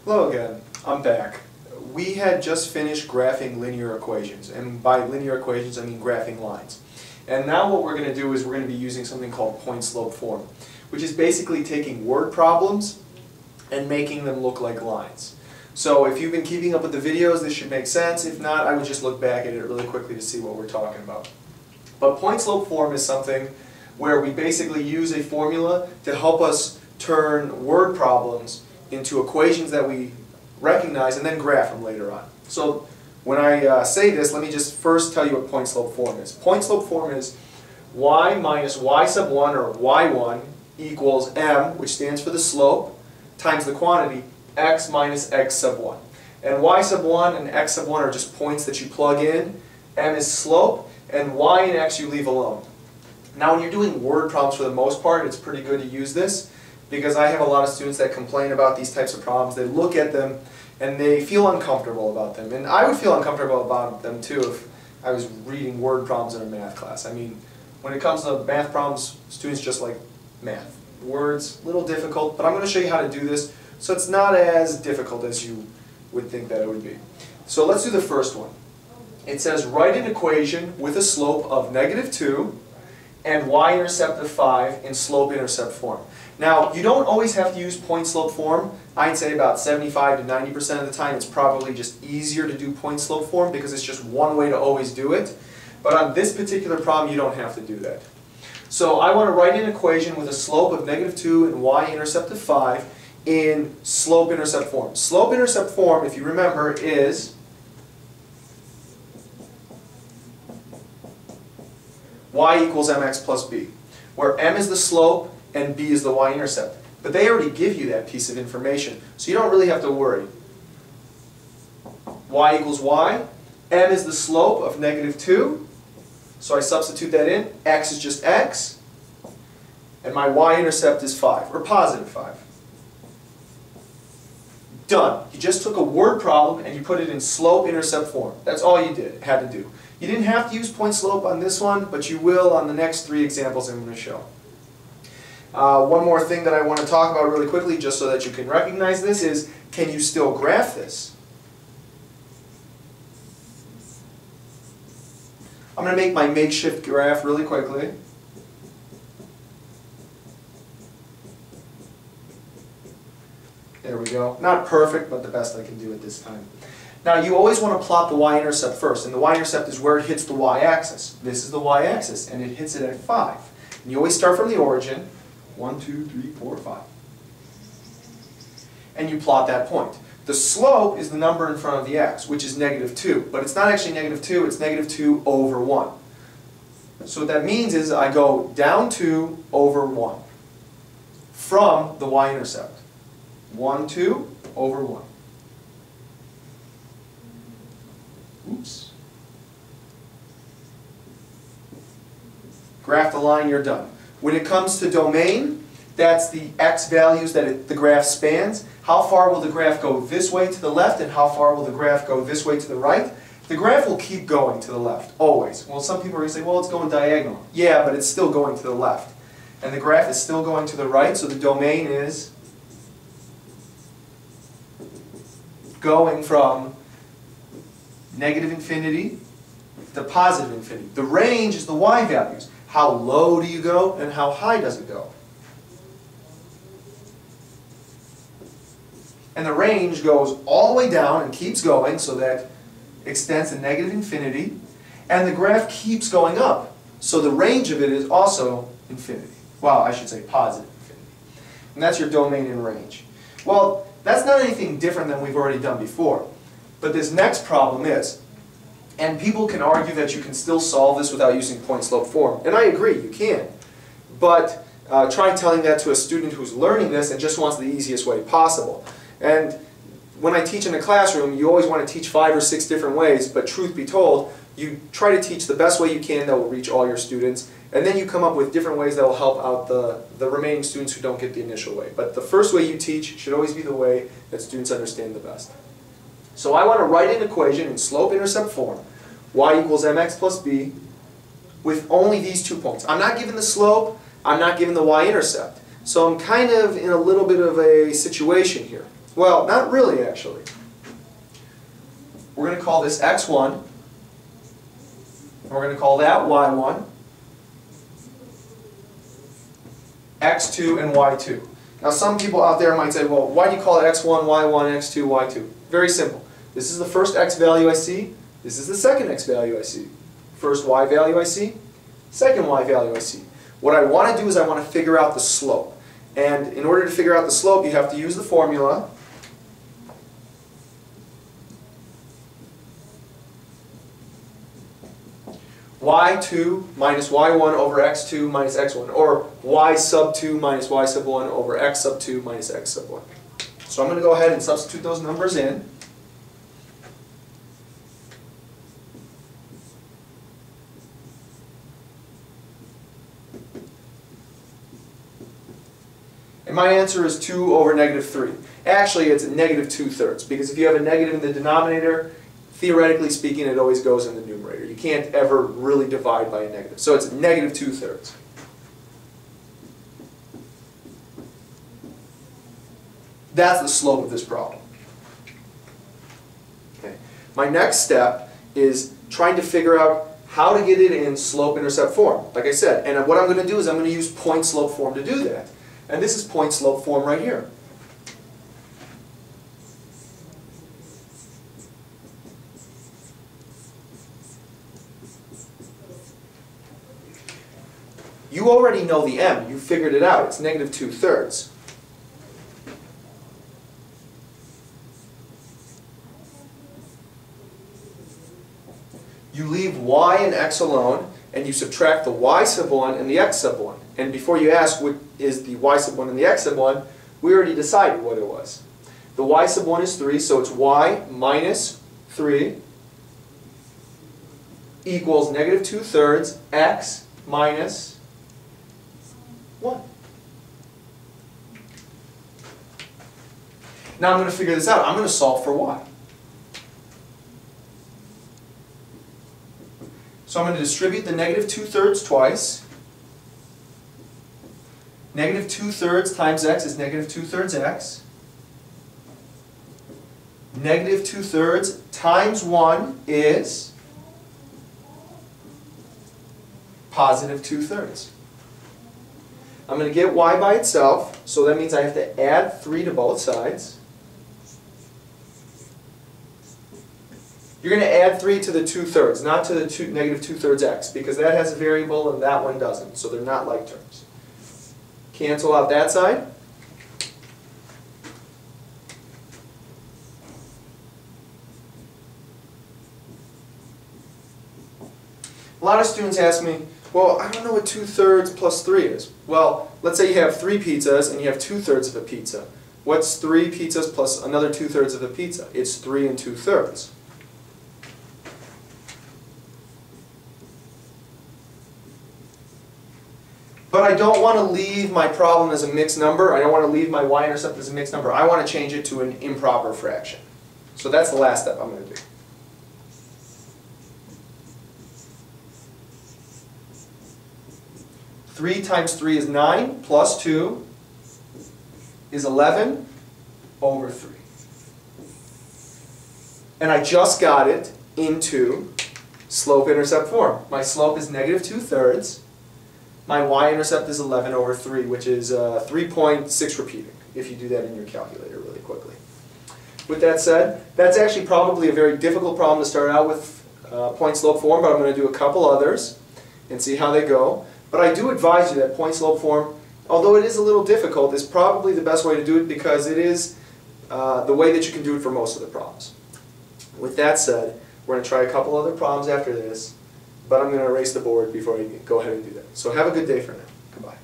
Hello again, I'm back. We had just finished graphing linear equations, and by linear equations I mean graphing lines. And now what we're going to do is we're going to be using something called point-slope form, which is basically taking word problems and making them look like lines. So if you've been keeping up with the videos, this should make sense. If not, I would just look back at it really quickly to see what we're talking about. But point-slope form is something where we basically use a formula to help us turn word problems into equations that we recognize and then graph them later on. So when I say this, let me just first tell you what point-slope form is. Point-slope form is y minus y sub 1 or y1 equals m, which stands for the slope, times the quantity x minus x sub 1. And y sub 1 and x sub 1 are just points that you plug in. M is slope, and y and x you leave alone. Now when you're doing word problems for the most part, it's pretty good to use this, because I have a lot of students that complain about these types of problems. They look at them and they feel uncomfortable about them. And I would feel uncomfortable about them too if I was reading word problems in a math class. I mean, when it comes to math problems, students just like math. Words, a little difficult, but I'm going to show you how to do this so it's not as difficult as you would think that it would be. So let's do the first one. It says write an equation with a slope of -2 and y-intercept of 5 in slope-intercept form. Now, you don't always have to use point-slope form. I'd say about 75 to 90% of the time it's probably just easier to do point-slope form because it's just one way to always do it. But on this particular problem, you don't have to do that. So I want to write an equation with a slope of -2 and y-intercept of 5 in slope-intercept form. Slope-intercept form, if you remember, is y equals mx plus b, where m is the slope and b is the y-intercept. But they already give you that piece of information, so you don't really have to worry. Y equals y, m is the slope of -2, so I substitute that in, x is just x, and my y-intercept is 5, or positive 5. Done. You just took a word problem and you put it in slope-intercept form. That's all you had to do. You didn't have to use point-slope on this one, but you will on the next 3 examples I'm going to show. One more thing that I want to talk about really quickly, just so that you can recognize this, is can you still graph this? I'm going to make my makeshift graph really quickly. There we go. Not perfect, but the best I can do at this time. Now you always want to plot the y-intercept first, and the y-intercept is where it hits the y-axis. This is the y-axis, and it hits it at 5. And you always start from the origin, 1, 2, 3, 4, 5. And you plot that point. The slope is the number in front of the x, which is -2. But it's not actually -2, it's -2 over 1. So what that means is I go down 2 over 1 from the y-intercept. 1, 2 over 1. Oops. Graph the line, you're done. When it comes to domain, that's the x values that the graph spans. How far will the graph go this way to the left, and how far will the graph go this way to the right? The graph will keep going to the left, always. Well, some people are going to say, well, it's going diagonal. Yeah, but it's still going to the left. And the graph is still going to the right, so the domain is going from -infinity to positive infinity. The range is the y values. How low do you go and how high does it go? And the range goes all the way down and keeps going, so that extends to -infinity. And the graph keeps going up, so the range of it is also infinity. Well, I should say positive infinity. And that's your domain and range. Well, that's not anything different than we've already done before. But this next problem is, and people can argue that you can still solve this without using point-slope form. And I agree, you can. But try telling that to a student who's learning this and just wants the easiest way possible. And when I teach in a classroom, you always want to teach 5 or 6 different ways, but truth be told, you try to teach the best way you can that will reach all your students, and then you come up with different ways that will help out the remaining students who don't get the initial way. But the first way you teach should always be the way that students understand the best. So I want to write an equation in slope-intercept form, y equals mx plus b, with only these 2 points. I'm not given the slope, I'm not given the y-intercept. So I'm kind of in a little bit of a situation here. Well, not really actually. We're going to call this x1, and we're going to call that y1, x2, and y2. Now some people out there might say, well, why do you call it x1, y1, x2, y2? Very simple. This is the first x value I see. This is the second x value I see. First y value I see. Second y value I see. What I want to do is I want to figure out the slope. And in order to figure out the slope, you have to use the formula. y2 minus y1 over x2 minus x1, or y sub 2 minus y sub 1 over x sub 2 minus x sub 1. So I'm going to go ahead and substitute those numbers in. And my answer is 2 over negative 3. Actually, it's negative 2/3, because if you have a negative in the denominator, theoretically speaking, it always goes in the numerator. You can't ever really divide by a negative. So it's negative 2/3. That's the slope of this problem. Okay. My next step is trying to figure out how to get it in slope-intercept form, like I said. And what I'm going to do is I'm going to use point-slope form to do that. And this is point-slope form right here. You already know the m. You figured it out. It's negative 2/3. You leave y and x alone, and you subtract the y sub 1 and the x sub 1. And before you ask what is the y sub 1 and the x sub 1, we already decided what it was. The y sub 1 is 3, so it's y minus 3 equals negative 2/3 x minus 1. Now I'm going to figure this out. I'm going to solve for y. So I'm going to distribute the negative 2/3 twice. Negative 2/3 times x is negative 2/3 x. Negative 2/3 times 1 is positive 2/3. I'm going to get y by itself, so that means I have to add 3 to both sides. You're going to add 3 to the 2/3, not to the negative 2/3 x, because that has a variable and that one doesn't, so they're not like terms. Cancel out that side. A lot of students ask me, well, I don't know what 2/3 plus 3 is. Well, let's say you have 3 pizzas and you have 2/3 of a pizza. What's 3 pizzas plus another 2/3 of a pizza? It's 3 and 2/3. But I don't want to leave my problem as a mixed number. I don't want to leave my y-intercept as a mixed number. I want to change it to an improper fraction. So that's the last step I'm going to do. Three times 3 is 9, plus 2 is 11 over 3. And I just got it into slope-intercept form. My slope is negative 2/3. My y-intercept is 11 over 3, which is 3.6 repeating, if you do that in your calculator really quickly. With that said, that's actually probably a very difficult problem to start out with point-slope form, but I'm going to do a couple others and see how they go. But I do advise you that point-slope form, although it is a little difficult, is probably the best way to do it because it is the way that you can do it for most of the problems. With that said, we're going to try a couple other problems after this, but I'm going to erase the board before I go ahead and do that. So have a good day for now. Goodbye.